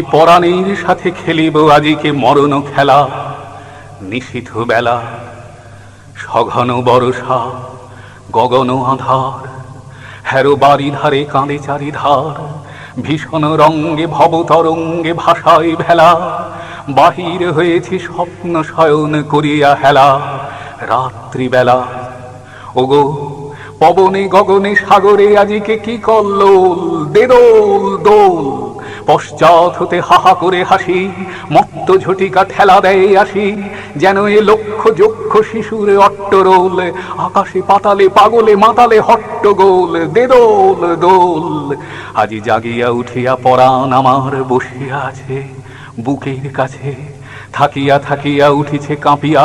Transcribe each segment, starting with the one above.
পরাণের সাথে খেলিব আজিকে মরণ খেলা। নিশীথ বেলা, সঘন বরষা, গগন আধার, হেরো বাড়ি ধারে কাঁদে চারিধার। ভীষণ রঙ্গে ভবতরঙ্গে ভাষায় ভেলা, বাহির হয়েছি স্বপ্ন শয়ন করিয়া হেলা। রাত্রিবেলা ওগো পবনে গগনে সাগরে আজিকে কি কল্লোল। দে দোল দোল, পশ্চাৎ হতে হাহা করে হাসি, মত্ত ঝটিকা ঠেলা দেয় আসি। যেন এ লক্ষ যক্ষ শিশুর অট্টরোল, আকাশে পাতালে পাগলে মাতালে হট্টগোল। দে দোল দোল, আজি জাগিয়া উঠিয়া পরাণ আমার বসিয়া আছে বুকের কাছে। থাকিয়া থাকিয়া উঠিছে কাঁপিয়া,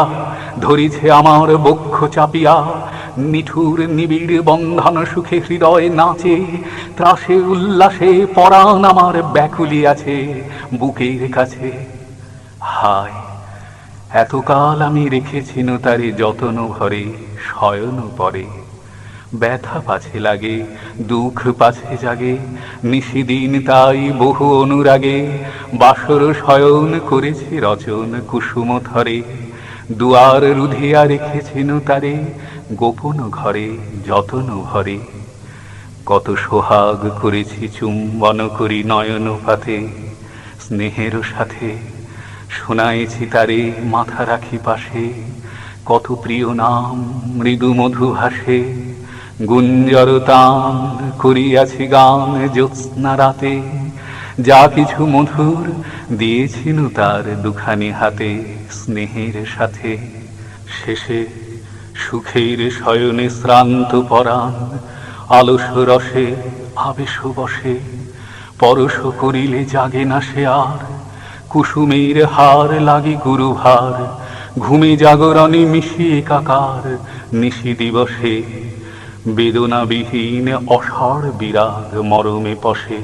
ধরিছে আমার বক্ষ চাপিয়া। নিঠুর নিবিড় বন্ধন সুখে হৃদয় নাচে, ত্রাসে উল্লাসে পরাণ আমার ব্যাকুলিয়াছে বুকের কাছে। হায় এতকাল আমি রেখেছিন তারে যতন ভরে শয়ন পরে। ব্যথা পাছে লাগে দুঃখ পাছে জাগে, নিশিদিন তাই বহু অনুরাগে। বাসর শয়ন করেছে রচন কুসুম থরে, দুয়ার রুধিয়া রেখেছিন তারে গোপন ঘরে যতন ভরে। কত সোহাগ করেছি চুম্বন করি নয়ন পাতে, স্নেহের সাথে শোনাইছি তারে মাথা রাখি পাশে। কত প্রিয় নাম মৃদু মধু ভাসে, গুঞ্জর তান করিয়াছি গান জ্যোৎস্না রাতে। যা কিছু মধুর দিয়েছিল তার দুখানি হাতে স্নেহের সাথে। শেষে সুখের শয়নে শ্রান্ত পরাণ আলস রসে আবেশ বসে। পরশ করিলে জাগে না সে আর, কুসুমের হার লাগে গুরুভার। ঘুমে জাগরণে মিশিয়ে একাকার নিশি দিবসে। বেদনাবিহীন অসাড় বিরাগ মরমে পশে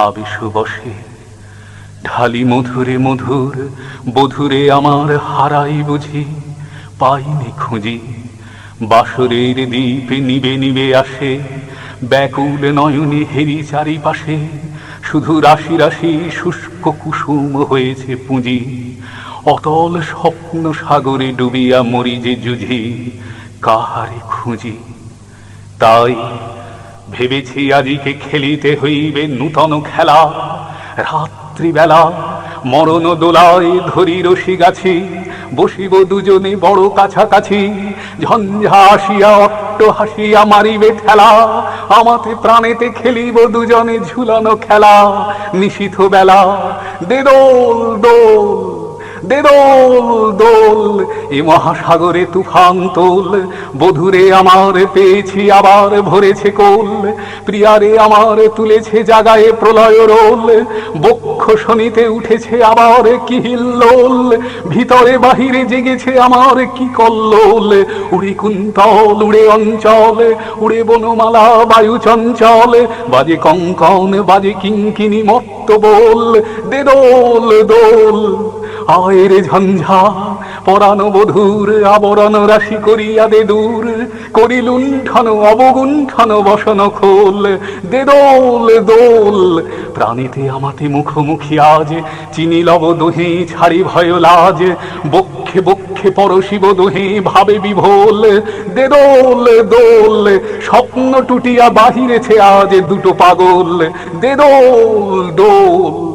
আবেশ বসে। ঢালি মধুরে মধুর বধুরে আমার হারাই বুঝি, পাইনি খুঁজি। বাসরের দ্বীপ নিবে নিবে আসে, ব্যাকুল নয়নে হেরি চারিপাশে। শুধু রাশি রাশি শুষ্ক কুসুম হয়েছে পুঁজি। অতল স্বপ্ন সাগরে ডুবিয়া মরি যে জুঝি, কাহারে খুঁজি। তাই ভেবেছি আজিকে খেলিতে হইবে নূতন খেলা। রাত্রিবেলা মরণ দোলায় ধরি রশি গাছি, বসিব দুজনে বড় কাছাকাছি। ঝঞ্ঝা আসিয়া অট্ট হাসিয়া মারিবে ঠেলা, আমাতে প্রাণেতে খেলিব দুজনে ঝুলানো খেলা। নিশীথ বেলা দে দোল দোল, দে দোল দোল, এ মহাসাগরে তুফান তোল। বধুরে আমার পেয়েছি আবার ভরেছে কোল, প্রিয়ারে আমার তুলেছে জাগায়ে প্রলয় রোল। বক্ষ শনিতে উঠেছে আবার কি হিল্লোল, ভিতরে বাহিরে জেগেছে আমার কি কল্লোল। উড়ে কুন্তল উড়ে অঞ্চল, উড়ে বনমালা বায়ু চঞ্চল। বাজে কঙ্কন বাজে কিঙ্কিনি মত্ত বোল। দে দোল দোল, আয়ের ঝঞ্ঝা পরাণ বধূর আবরণ রাশি করিয়া দে দূর। করি লুণ্ঠন অবগুণ্ঠন বসন খোল। দে দোল দোল, প্রাণীতে আমাতে মুখোমুখি আজ। চিনি লব দোহে ছাড়ি ভয় লাজ, বক্ষে বক্ষে পরশিব দোহে ভাবে বিভোল। দে দোল দোল, স্বপ্ন টুটিয়া বাহিরেছে আজ দুটো পাগল। দে দোল দোল।